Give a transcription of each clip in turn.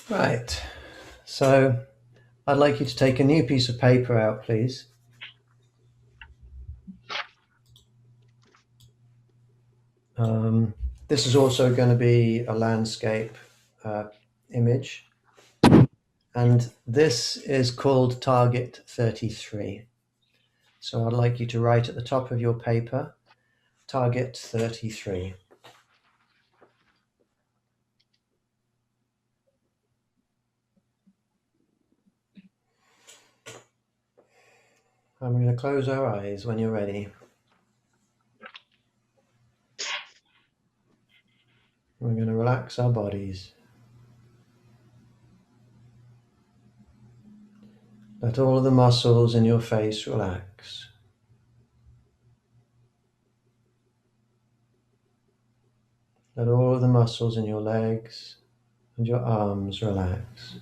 Right, so I'd like you to take a new piece of paper out, please. This is also going to be a landscape image, and this is called Target 33. So I'd like you to write at the top of your paper, Target 33. And we're going to close our eyes when you're ready. We're going to relax our bodies. Let all of the muscles in your face relax. Let all of the muscles in your legs and your arms relax.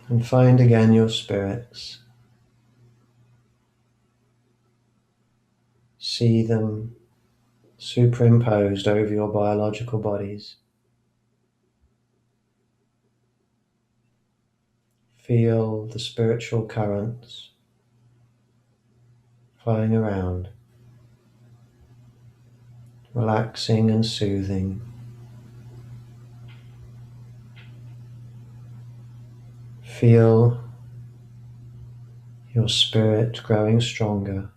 And find again your spirits. See them superimposed over your biological bodies. Feel the spiritual currents flowing around, relaxing and soothing. Feel your spirit growing stronger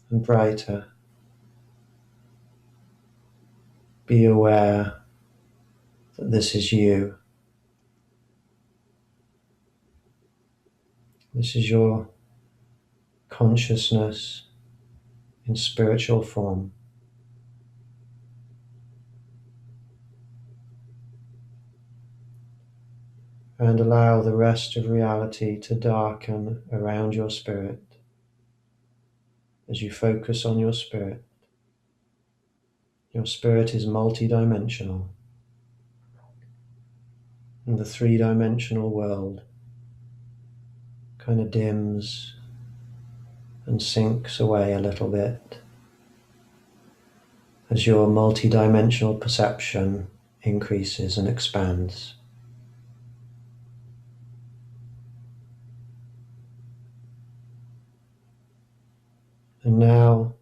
and brighter. Be aware that this is you. This is your consciousness in spiritual form. And allow the rest of reality to darken around your spirit as you focus on your spirit. Your spirit is multidimensional, and the three-dimensional world kind of dims and sinks away a little bit as your multidimensional perception increases and expands. And now,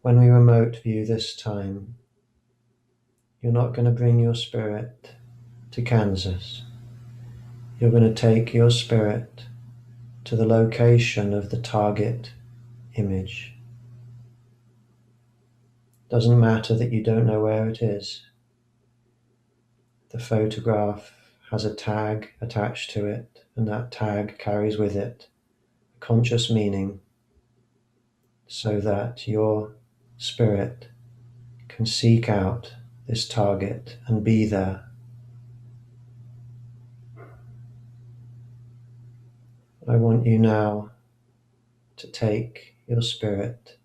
when we remote view this time, you're not going to bring your spirit to Kansas. You're going to take your spirit to the location of the target image. Doesn't matter that you don't know where it is. The photograph has a tag attached to it, and that tag carries with it a conscious meaning so that your spirit can seek out this target and be there. I want you now to take your spirit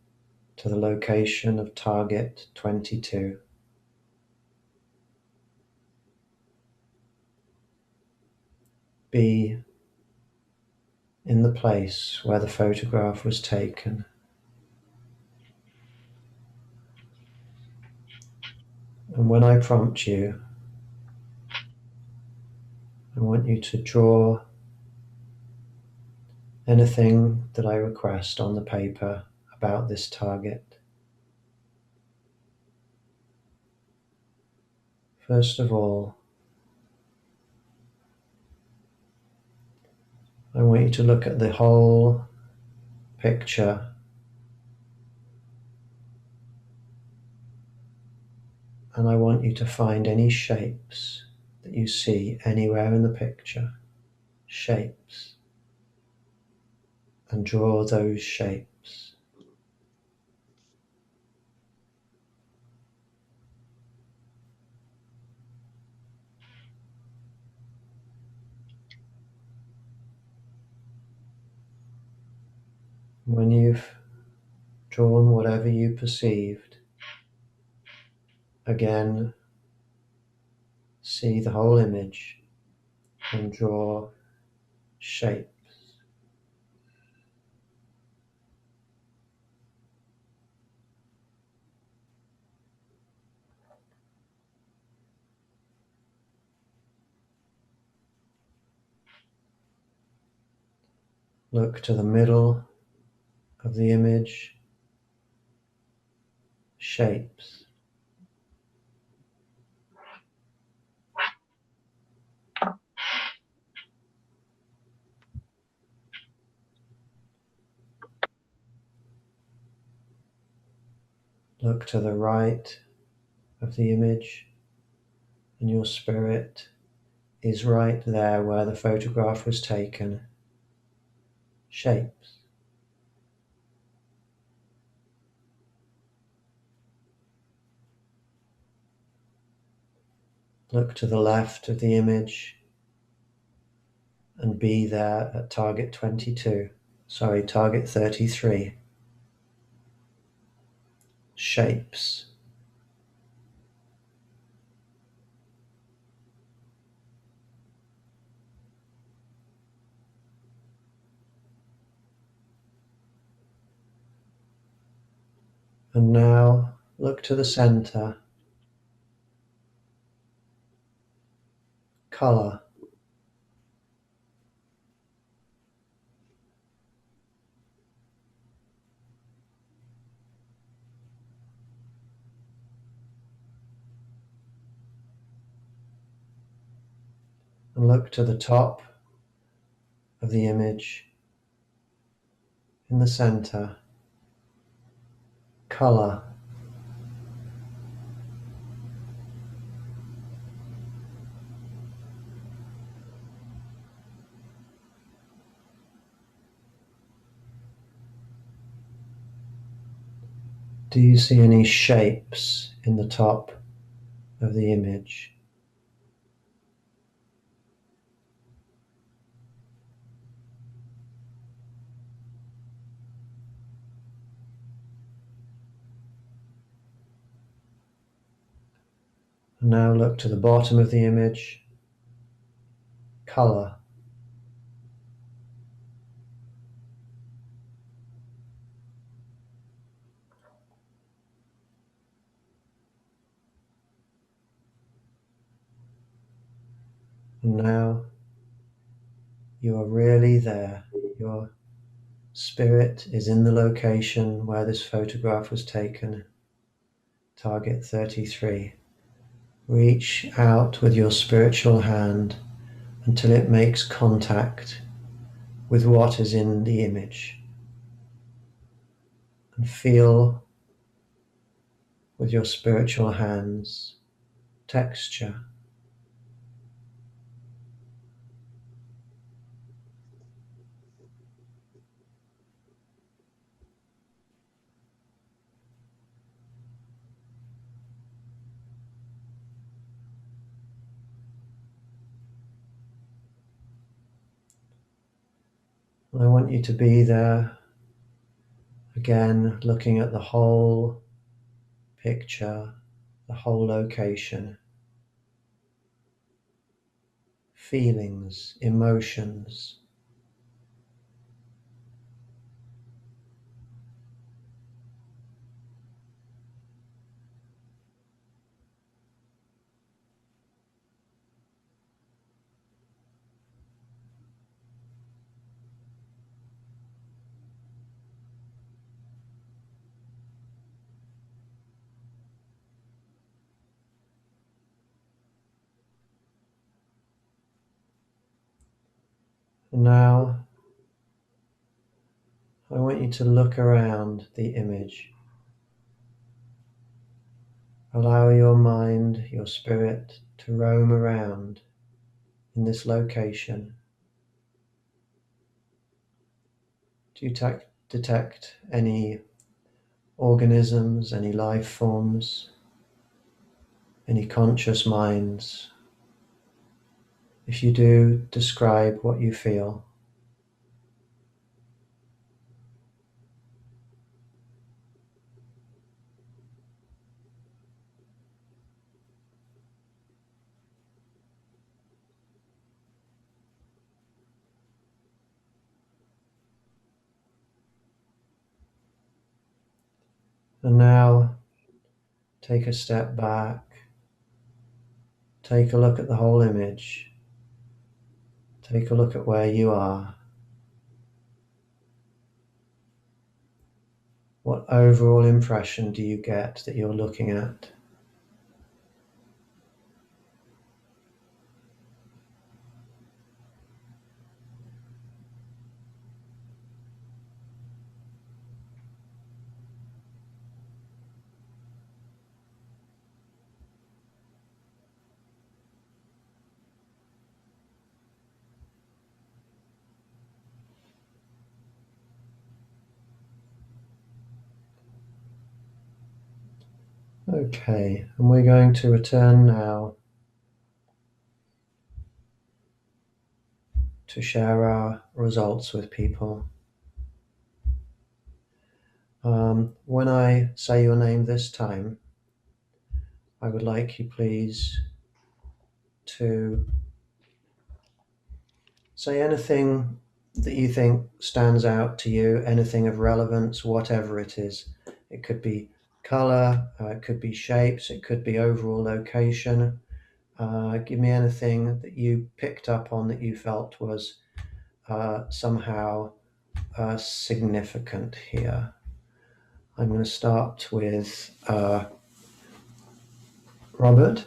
to the location of target 22. Be in the place where the photograph was taken. And when I prompt you, I want you to draw anything that I request on the paper about this target. First of all, I want you to look at the whole picture and I want you to find any shapes that you see anywhere in the picture. Shapes. And draw those shapes. When you've drawn whatever you perceived, again, see the whole image and draw shapes. Look to the middle of the image, shapes. Look to the right of the image, and your spirit is right there where the photograph was taken. Shapes. Look to the left of the image and be there at target 33. Shapes. And now look to the center. Color. And look to the top of the image in the center. Color. Do you see any shapes in the top of the image? And now look to the bottom of the image. Color. And now you are really there. Your spirit is in the location where this photograph was taken. Target 33. Reach out with your spiritual hand until it makes contact with what is in the image. And feel with your spiritual hands texture. And I want you to be there again, looking at the whole picture, the whole location. Feelings, emotions. And now I want you to look around the image. Allow your mind, your spirit to roam around in this location. Do you detect any organisms, any life forms, any conscious minds? If you do, describe what you feel. And now take a step back. Take a look at the whole image. Take a look at where you are. What overall impression do you get that you're looking at? Okay, and we're going to return now to share our results with people. When I say your name this time, I would like you please to say anything that you think stands out to you, anything of relevance, whatever it is. It could be color, it could be shapes, it could be overall location. Give me anything that you picked up on that you felt was somehow significant here. I'm going to start with Robert.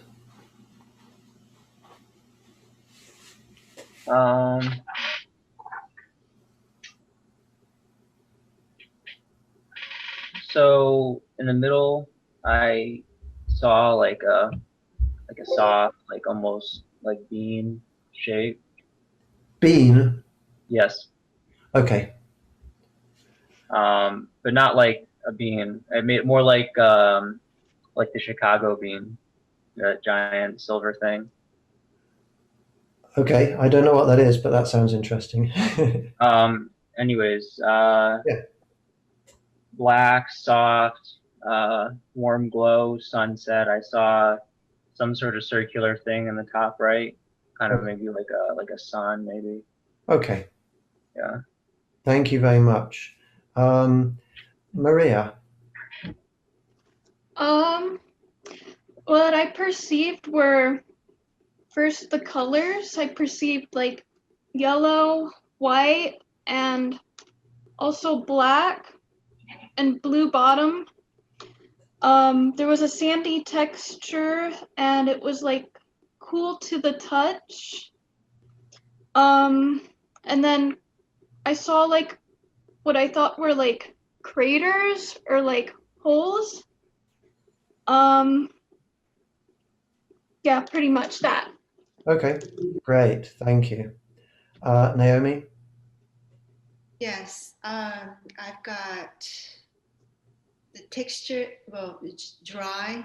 So in the middle, I saw like a soft, like almost like bean shape. Bean. Yes. Okay. But not like a bean. I made it more like the Chicago bean, the giant silver thing. Okay. I don't know what that is, but that sounds interesting. Anyways, Yeah. black, soft, warm glow, sunset. I saw some sort of circular thing in the top right, kind of Okay. maybe like a sun, maybe. Okay. Yeah. Thank you very much. Maria. Um, what I perceived were first the colors. I perceived like yellow, white, and also black and blue bottom. There was a sandy texture and it was like cool to the touch. And then I saw like what I thought were like craters or like holes. Um, yeah, pretty much that. Okay. Great. Thank you. Naomi. Yes, I've got the texture, well, it's dry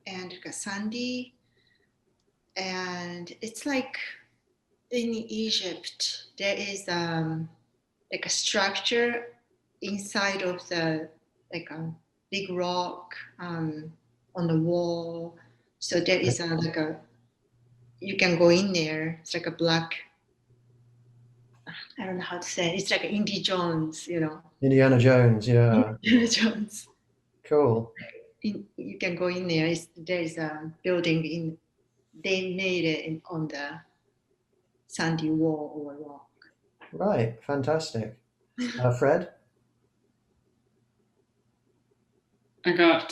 and sandy, and it's like in Egypt, there is like a structure inside of the like a big rock on the wall. So there is like a you can go in there. It's like a black. I don't know how to say it. It's like Indy Jones, you know. Indiana Jones. Yeah. Indiana Jones. Cool. You can go in there. There is a building in. They made it on the sandy wall or rock. Right. Fantastic. Fred. I got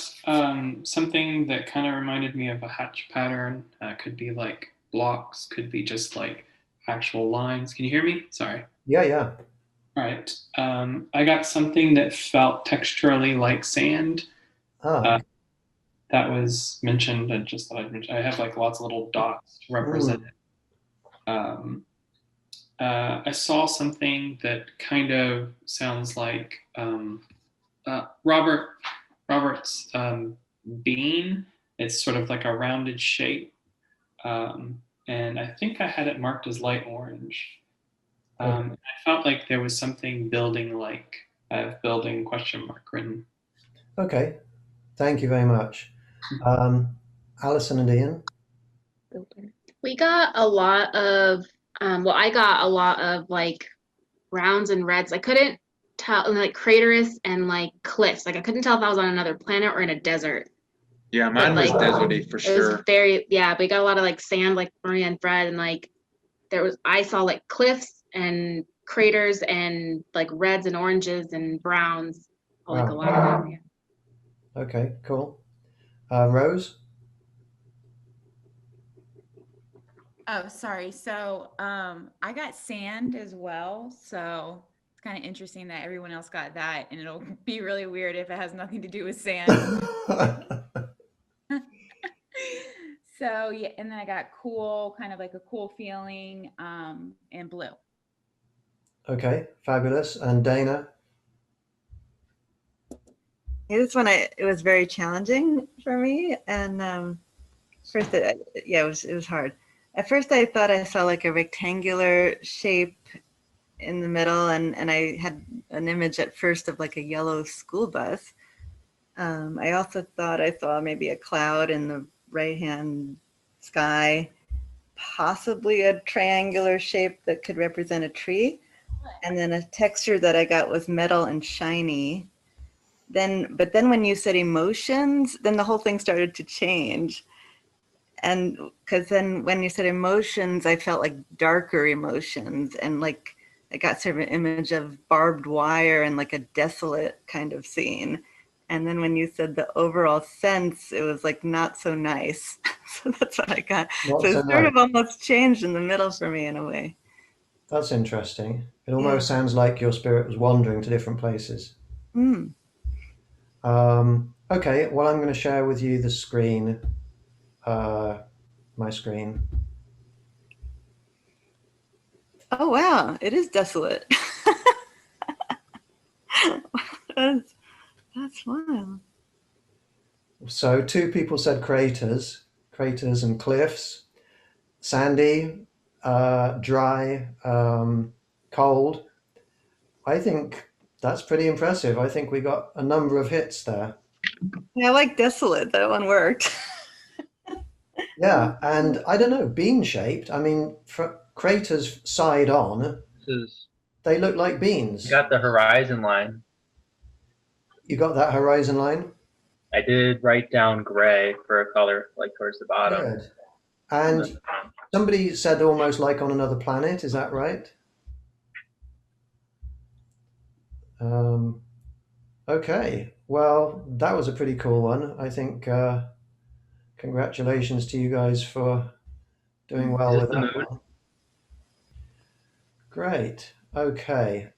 something that kind of reminded me of a hatch pattern. Could be like blocks, could be just like actual lines. Can you hear me? Sorry. Yeah. Yeah. All right. I got something that felt texturally like sand. Ah. That was mentioned. I just thought I'd mention. I have like lots of little dots to represent it. I saw something that kind of sounds like Robert's bean. It's sort of like a rounded shape. And I think I had it marked as light orange. Okay. I felt like there was something building like building question mark written. Okay. Thank you very much. Alison and Ian. We got a lot of, I got a lot of like browns and reds. I couldn't tell, like craterous and like cliffs. Like I couldn't tell if I was on another planet or in a desert. Yeah, mine was deserty for It was sure. very, yeah, but we got a lot of like sand, like Maria and Fred, and like I saw like cliffs and craters and like reds and oranges and browns. like a Wow. lot of them. Yeah. Okay, cool. Rose? Oh, sorry. So I got sand as well. So it's kind of interesting that everyone else got that, and it'll be really weird if it has nothing to do with sand. So yeah, and then I got cool, kind of like a cool feeling, and blue. Okay, fabulous. And Dana? Yeah, this one it was very challenging for me, and first it was hard. At first I thought I saw like a rectangular shape in the middle, and I had an image at first of like a yellow school bus. I also thought I saw maybe a cloud in the right hand sky, possibly a triangular shape that could represent a tree, and then a texture that I got was metal and shiny. But then when you said emotions, then the whole thing started to change. And because then when you said emotions, I felt like darker emotions, and like I got sort of an image of barbed wire and like a desolate kind of scene. And then when you said the overall sense, it was like not so nice. So that's what I got. Not So so it sort nice. of almost changed in the middle for me in a way. That's interesting. It Yeah. almost sounds like your spirit was wandering to different places. Mm. Okay, well, I'm going to share with you the screen, my screen. Oh wow, it is desolate. that's, that's wild. So two people said craters and cliffs, sandy, dry, cold. I think that's pretty impressive. I think we got a number of hits there. Yeah, I like desolate. That one worked. Yeah, and I don't know, bean shaped. I mean, craters side on, This is they look like beans. you got the horizon line. You got that horizon line? I did write down gray for a color, like towards the bottom. Good. And somebody said almost like on another planet. Is that right? Okay. Well, that was a pretty cool one. I think congratulations to you guys for doing well Is with this the that mood? one. Great. Okay.